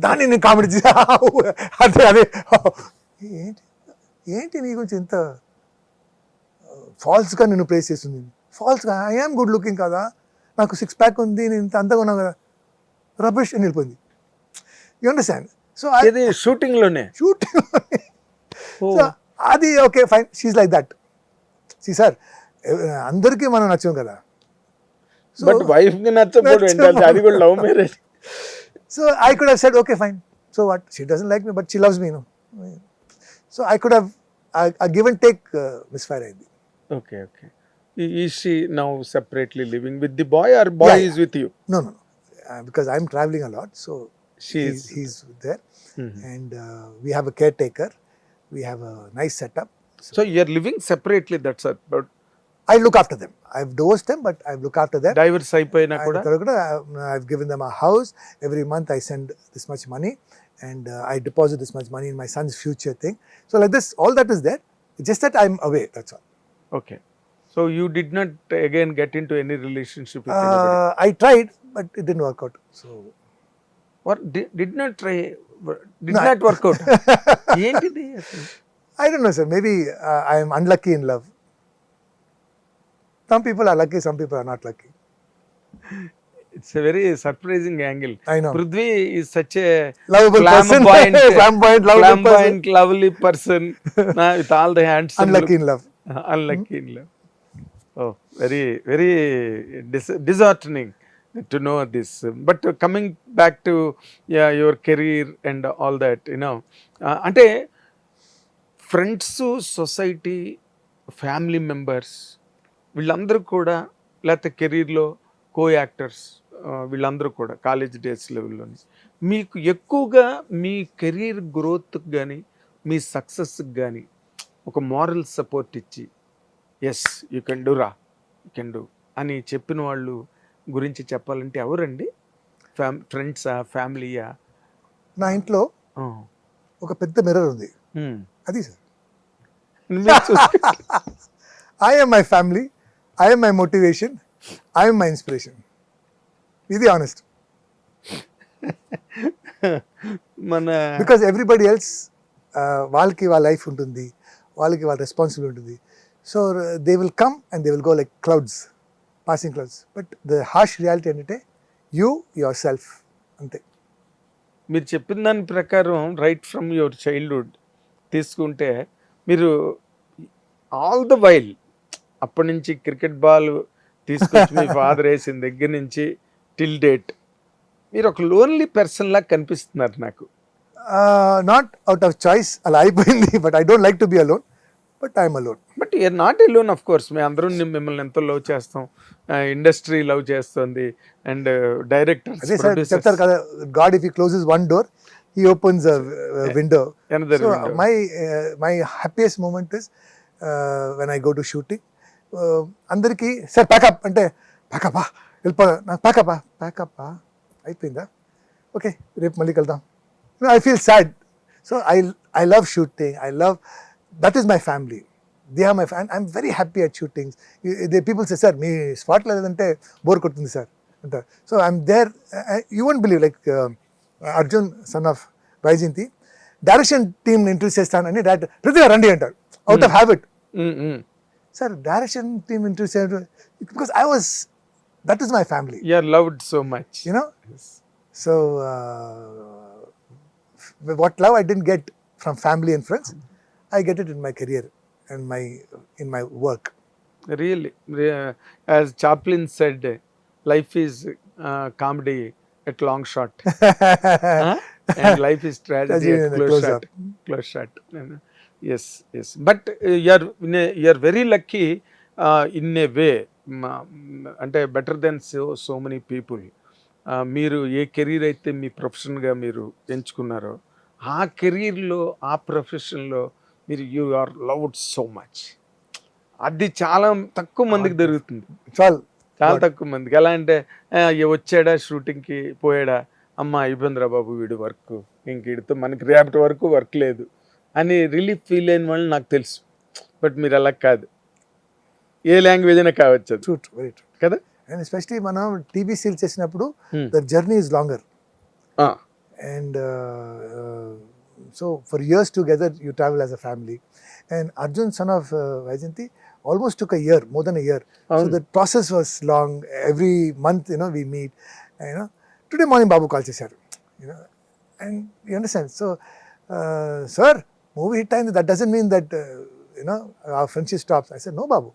దాన్ని నేను కామెడీ అదే అదే ఏంటి ఏంటి నీ గురించి ఇంత ఫాల్స్గా నిన్ను ప్లేస్ చేస్తుంది. ఫాల్స్గా ఐఆమ్ గుడ్ లుకింగ్ కదా, నాకు 6 ప్యాక్ ఉంది, నేను ఇంత అంతగా ఉన్నా కదా, రబిష్ అని వెళ్ళిపోయింది. You understand? సో ఇది షూటింగ్లోనే సో అది okay fine, she like that. See sir, అందరికీ మనం నచ్చాం కదా. బట్ వైఫ్ కి నచ్చపోవడం ఏంటంటే అది కూడా love marriage. So I could have said, okay, fine. So what? She doesn't like me, but she loves me, you know. So I could have a give and take misfire. Okay. Is she now separately living with the boy or boy is with you? No. Because I'm traveling a lot, so he's there. And we have a caretaker. We have a nice setup. So you're living separately, that's it. But I look after them. I've divorced them, but I look after them. divorce అయిపోయినా కూడా I've given them a house. Every month I send this much money, and I deposit this much money in my son's future thing. So like this, all that is there. It's just that I'm away. That's all. Okay. So you did not again get into any relationship with anybody? I tried, but it didn't work out. So What did not try? Did not work out? ఏంటిది అసలు? I don't know, sir. Maybe I am unlucky in love. Some people are lucky, some people are not lucky. It's a very surprising angle. I know. Prithvi is such a Lovable person. Flamboyant, lovable person. lovely person with all the handsome Unlucky in love. Unlucky in love. Oh, very disheartening to know this. But coming back to your career and all that, you know, అంటే friends, society, family members వీళ్ళందరూ కూడా, లేకపోతే కెరీర్లో co actors వీళ్ళందరూ కూడా college days లెవెల్లోని మీకు ఎక్కువగా మీ career గ్రోత్కి కానీ మీ సక్సెస్కి కానీ ఒక మారల్ సపోర్ట్ ఇచ్చి ఎస్ యూ కెన్ డూ రా, యూ కెన్ డూ అని చెప్పిన వాళ్ళు గురించి చెప్పాలంటే ఎవరండి? ఫ్రెండ్సా, ఫ్యామిలీయా? నా ఇంట్లో ఒక పెద్ద మిర్రర్ ఉంది, అది sir. I am my family, I am my motivation, I am my inspiration. ఇది honest. Because everybody else వాళ్ళకి వాళ్ళ లైఫ్ ఉంటుంది, వాళ్ళకి వాళ్ళ రెస్పాన్సిబిలిటీ ఉంటుంది. So they will come and they will go like clouds, passing clouds. But the harsh reality ఏంటంటే your self అంతే. మీరు చెప్పిన దాని ప్రకారం రైట్ ఫ్రమ్ యువర్ చైల్డ్హుడ్ తీసుకుంటే మీరు ఆల్ ద వైల్ అప్పటి నుంచి క్రికెట్ బాల్ తీసుకొచ్చి మీ ఫాదర్ వేసిన దగ్గర నుంచి టిల్ డేట్ మీరు ఒక లోన్లీ పర్సన్ లాగా కనిపిస్తున్నారు నాకు. నాట్ అవుట్ ఆఫ్ చాయిస్ అలా అయిపోయింది, but I don't like to be alone, but I'm alone. But you're not alone of course. మేము అందరం మిమ్మల్ని ఎంతో లవ్ చేస్తాం, ఇండస్ట్రీ లవ్ చేస్తుంది, అండ్ డైరెక్టర్స్ చెప్తారు కదా, God if he closes one door he opens a window. Another so window. My happiest moment is when I go to shooting. అందరికి sir pack up అంటే ప్యాకప్పా వెళ్ళిపో, నాకు ప్యాకప్పా అయిపోయిందా, ఓకే రేపు మళ్ళీ వెళ్దాం. I feel sad. So I love shooting, that is my family, they are my family. I'm very happy at shootings. They people say sir మీ spot లేదంటే బోర్ కొడుతుంది సార్ అంటారు. So I'm there. You won't believe, like Arjun son of Vyjayanthi direction team introduce చేస్తానని director Prithvi రండి అంటారు, out of habit. Sir direction team introduce చేయడం because that is my family. You are loved so much, you know. Yes. So what love I didn't get from family and friends, I get it in my career and in my work. Really, as Chaplin said, life is comedy at long shot. And life is tragedy at close shot. Yes. But you are very lucky in a way. అంటే better then so many people. మీరు ఏ career అయితే మీ ప్రొఫెషన్గా మీరు ఎంచుకున్నారో ఆ కెరీర్లో, ఆ ప్రొఫెషన్లో మీరు you are loved so much. అది చాలా తక్కువ మందికి దొరుకుతుంది, చాలా తక్కువ మందికి. ఎలా అంటే వచ్చాడా షూటింగ్కి పోయాడా, అమ్మ అయిపోయిందిరా బాబు వీడు వర్క్, ఇంక వీడితో మనకి రేపటి వరకు వర్క్ లేదు అని రిలీఫ్ ఫీల్ అయిన వాళ్ళు నాకు తెలుసు. బట్ మీరు అలా కాదు, ఏ లాంగ్వేజ్ అయినా కావచ్చు కదా. అండ్ ఎస్పెషలీ మనం టీవీ సీరియల్ చేసినప్పుడు the journey is longer. And so for years together, you travel as a family. And Arjun, son of Vaijanti, almost took a year, more than a year. So అవును. the process was long. Every month, we meet. And, today morning Babu call చేశారు, and you understand. So, sir, movie hit time. That doesn't mean that our friendship stops. I said, no, Babu.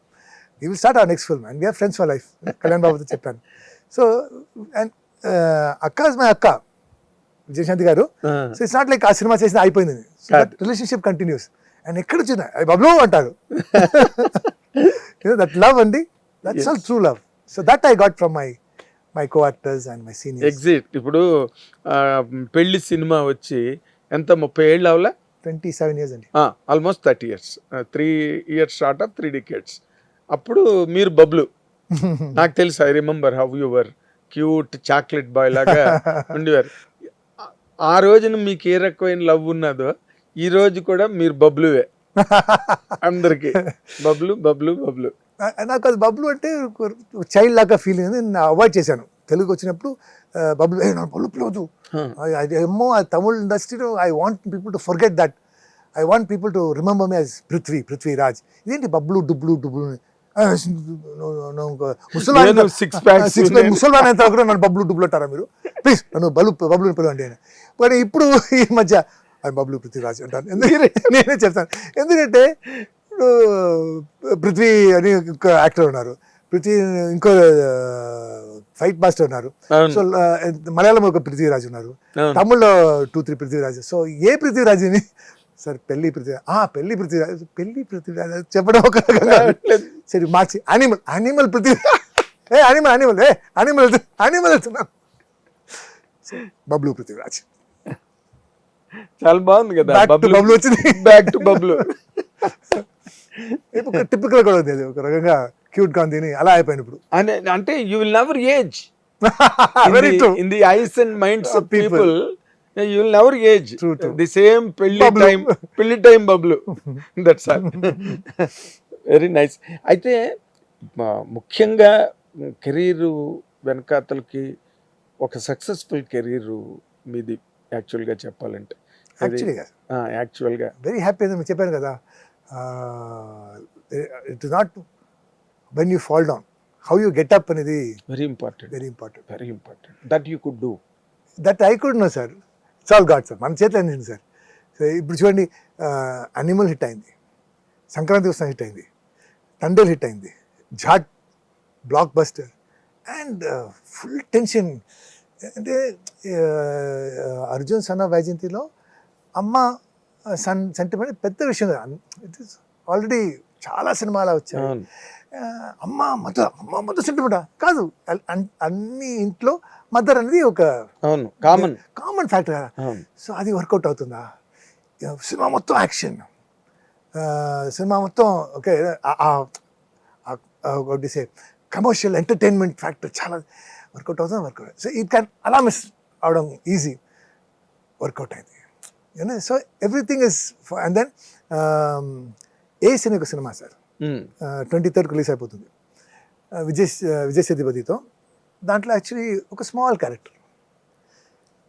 We will start our next film, and we are friends for life. Kalyan Babuతో చెప్పాను. So, and Akka is my Akka, Vijayashanti గారు. So it's not like ఆ cinema చేసిన అయిపోయింది. So that relationship continuous. And ఎక్కడ వచ్చినా బబ్లు అంటారు. That love అండి, that's all true love. So that I got from my co actors and my seniors. Exit. ఇప్పుడు పెళ్లి సినిమా వచ్చి ఎంత 30 ఏళ్ళు అవలా? 27 years అండి. Almost 30 years. 3 years short of 3 decades. అప్పుడు మీరు బబ్లు. నాకు తెలుసు, I remember how you were cute chocolate boy లాగా ఉండేవారు. ఆ రోజున మీకు ఏ రకమైన లవ్ ఉన్నదో ఈ రోజు కూడా మీరు బబ్లువే. అందరికి బబ్లు బబ్లు బబ్లు. నాకు అది బబ్లు అంటే చైల్డ్ లాగా ఫీలింగ్ అని నేను అవాయిడ్ చేశాను. తెలుగు వచ్చినప్పుడు బబ్లు బబ్లు పిలవద్దు. ఏమో తమిళ్ ఇండస్ట్రీలో I want people to forget that. I want people to remember me as Prithviraj. ఇదేంటి బబ్లు డుబ్లు డుబ్లు ముసల్మాన్ అయితే కూడా నన్ను బబ్లు డుబ్లు అంటారా మీరు? ప్లీజ్ నన్ను బబ్లు పిలవండి అని. కానీ ఇప్పుడు ఈ మధ్య బబ్లు పృథ్వీరాజ్ అంటాను. ఎందుకంటే నేనే చెప్తాను, ఎందుకంటే ఇప్పుడు పృథ్వీ అని ఇంకో యాక్టర్ ఉన్నారు, పృథ్వీ ఇంకో ఫైట్ మాస్టర్ ఉన్నారు. సో మలయాళంలో ఒక పృథ్వీరాజ్ ఉన్నారు, తమిళ్లో 2-3 పృథ్వీరాజ్. సో ఏ పృథ్వీరాజ్ని సార్ పెళ్లి పృథ్వీరాజ్ చెప్పడం ఒక రకంగా సరే మార్చి అనిమల్ పృథ్వీ అనిమల్ వెళ్తున్నాను. బబ్లు పృథ్వీరాజ్ చాలా బాగుంది కదా. బబ్లు వచ్చింది, బ్యాక్ టు బబ్లు. టిపికల్ కూడా ఉంది, ఒక రకంగా క్యూట్ గా ఉంది, అలా అయిపోయింది ఇప్పుడు. అంటే you will never age in the ice and minds of people. You will never age. True. The same పెళ్లి time Bablu. That's all. Very nice. అయితే ముఖ్యంగా కెరీర్ వెనకాతలకి ఒక సక్సెస్ఫుల్ కెరీర్ మీది యాక్చువల్గా చెప్పాలంటే. యాక్చువల్గా వెరీ హ్యాపీ అని మీకు చెప్పాను కదా. It is not when you fall down, how you get up అనేది very important. That you could do. That I could no sir. It's all god sir, మన చేతిలో అయింది సార్. సో ఇప్పుడు చూడండి, అనిమల్ హిట్ అయింది, సంక్రాంతి ఉత్సవం హిట్ అయింది, Thandel hit అయింది, ఝాట్ blockbuster, and full tension. అంటే అర్జున్ సన్ ఆఫ్ వైజయంతిలో అమ్మ సెంటిమెంట్ పెద్ద విషయం కదా. ఇట్ ఈస్ ఆల్రెడీ చాలా సినిమాలు వచ్చాయి. అమ్మ మదర్ సెంటిమెంటా కాదు, అన్ని ఇంట్లో మదర్ అనేది ఒక కామన్ ఫ్యాక్టర్ కదా. సో అది వర్కౌట్ అవుతుందా? సినిమా మొత్తం యాక్షన్, సినిమా మొత్తం ఓకే, కమర్షియల్ ఎంటర్టైన్మెంట్ ఫ్యాక్టర్ చాలా వర్కౌట్ అవుతుంది. సో ఇట్ క్యాన్ అలా మిస్ అవడం ఈజీ, వర్కౌట్ అయింది. So everything is. And then Ace అనే ఒక సినిమా సార్ 23rd రిలీజ్ అయిపోతుంది, విజయ్ సేతుపతితో. దాంట్లో యాక్చువల్లీ ఒక స్మాల్ క్యారెక్టర్,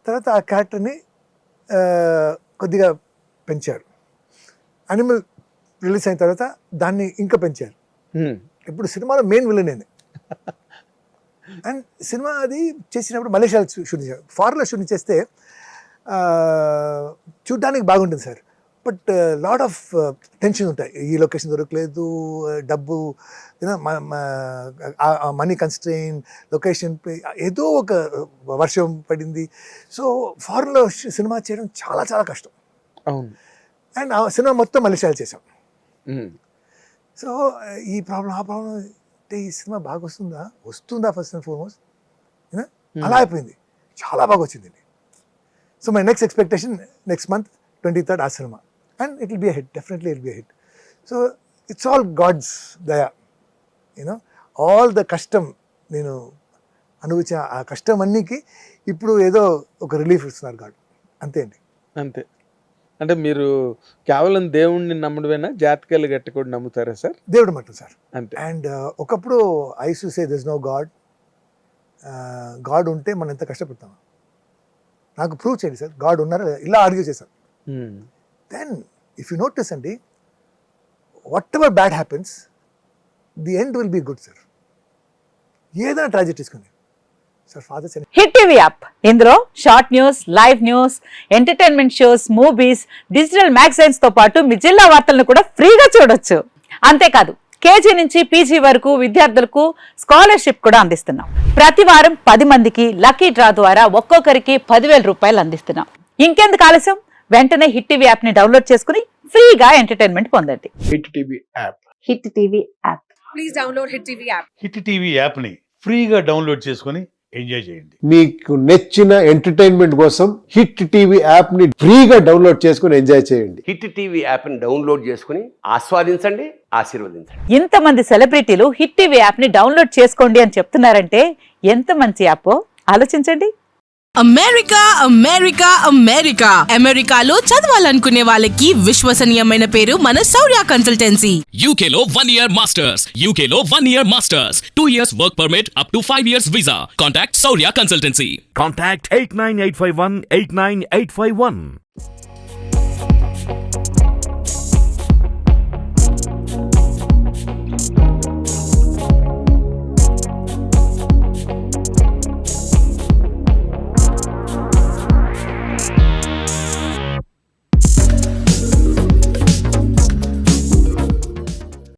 తర్వాత ఆ క్యారెక్టర్ని కొద్దిగా పెంచారు. అనిమల్ రిలీజ్ అయిన తర్వాత దాన్ని ఇంకా పెంచారు. ఇప్పుడు సినిమాలో మెయిన్ విలన్ ఏంది. అండ్ సినిమా అది చేసినప్పుడు మలేషియాలో షూట్ చేశారు. ఫారెన్లో షూట్ చేస్తే చూడ్డానికి బాగుంటుంది sir, but lot of tension ఉంటాయి. ఈ లొకేషన్ దొరకలేదు, డబ్బు, మనీ కన్స్ట్రెయిన్, లొకేషన్ ఏదో ఒక వర్షం పడింది. సో ఫారెన్లో సినిమా చేయడం చాలా చాలా కష్టం. అండ్ ఆ సినిమా మొత్తం మలేషియాలో చేసాం. సో ఈ ప్రాబ్లం ఆ ప్రాబ్లం అంటే ఈ సినిమా బాగా వస్తుందా ఫస్ట్ అండ్ ఫార్మోస్ట్ అలా అయిపోయింది. చాలా బాగా వచ్చింది. So my next expectation next month 23rd ఆ cinema, and it will be a hit, definitely it will be a hit. So it's all God's దయా. ఆల్ ద కష్టం నేను అనుభవించిన ఆ కష్టం అన్నికి ఇప్పుడు ఏదో ఒక రిలీఫ్ ఇస్తున్నారు గాడ్, అంతే అండి. అంతే. అంటే మీరు కేవలం దేవుణ్ణి నమ్మడమేనా, జాతకాలు గట్టి కూడా నమ్ముతారా సార్? దేవుడు మట్టు సార్, అంతే. అండ్ ఒకప్పుడు I used to say there is no God. God ఉంటే మనం ఎంత కష్టపడతాం. నాకు ప్రూవ్ చేయండి సార్ గాడ్ ఉన్నారా లేదా? ఇలా ఆర్గ్యూ చేశాను. Hmm. Then if you notice అండి, whatever bad happens, the end will be good sir. ఏదైనా ట్రాజెడీ తీసుకుని sir fathers hit TV app, ఇందులో short news, live news, entertainment shows, movies, digital magazines తో పాటు మీ జిల్లా వార్తలను కూడా ఫ్రీగా చూడొచ్చు. అంతేకాదు కేజీ నుంచి పీజీ వరకు విద్యార్థులకు స్కాలర్షిప్ కూడా అందిస్తున్నాం. ప్రతి వారం 10 మందికి లక్కీ డ్రా ద్వారా ఒక్కొక్కరికి 10,000 రూపాయలు అందిస్తున్నాం. ఇంకెందుకు ఆలస్యం, వెంటనే హిట్ టీవీ యాప్ ని డౌన్లోడ్ చేసుకుని ఫ్రీగా ఎంటర్టైన్మెంట్ పొందండి. Hit TV app. Hit TV app. Please download Hit TV app. Hit TV యాప్ని ఫ్రీగా డౌన్లోడ్ చేసుకొని ఎంజాయ్ చేయండి. మీకు నచ్చిన ఎంటర్టైన్మెంట్ కోసం హిట్ టీవీ యాప్ ని ఫ్రీగా డౌన్లోడ్ చేసుకుని ఎంజాయ్ చేయండి. హిట్ టీవీ యాప్ని డౌన్లోడ్ చేసుకుని ఆస్వాదించండి, ఆశీర్వదించండి. ఇంతమంది సెలబ్రిటీలు హిట్ టీవీ యాప్ ని డౌన్లోడ్ చేసుకోండి అని చెప్తున్నారంటే ఎంత మంచి యాప్ ఆలోచించండి. అమెరికా అమెరికా అమెరికా అమెరికాలో చదవాలనుకునే వాళ్ళకి విశ్వసనీయమైన పేరు మన శౌర్య consultancy. UK Law 1 Year Masters. UK Law 1 Year Masters. 2 years work permit up to 5 years visa. Contact Saurya Consultancy. Contact 89851 89851.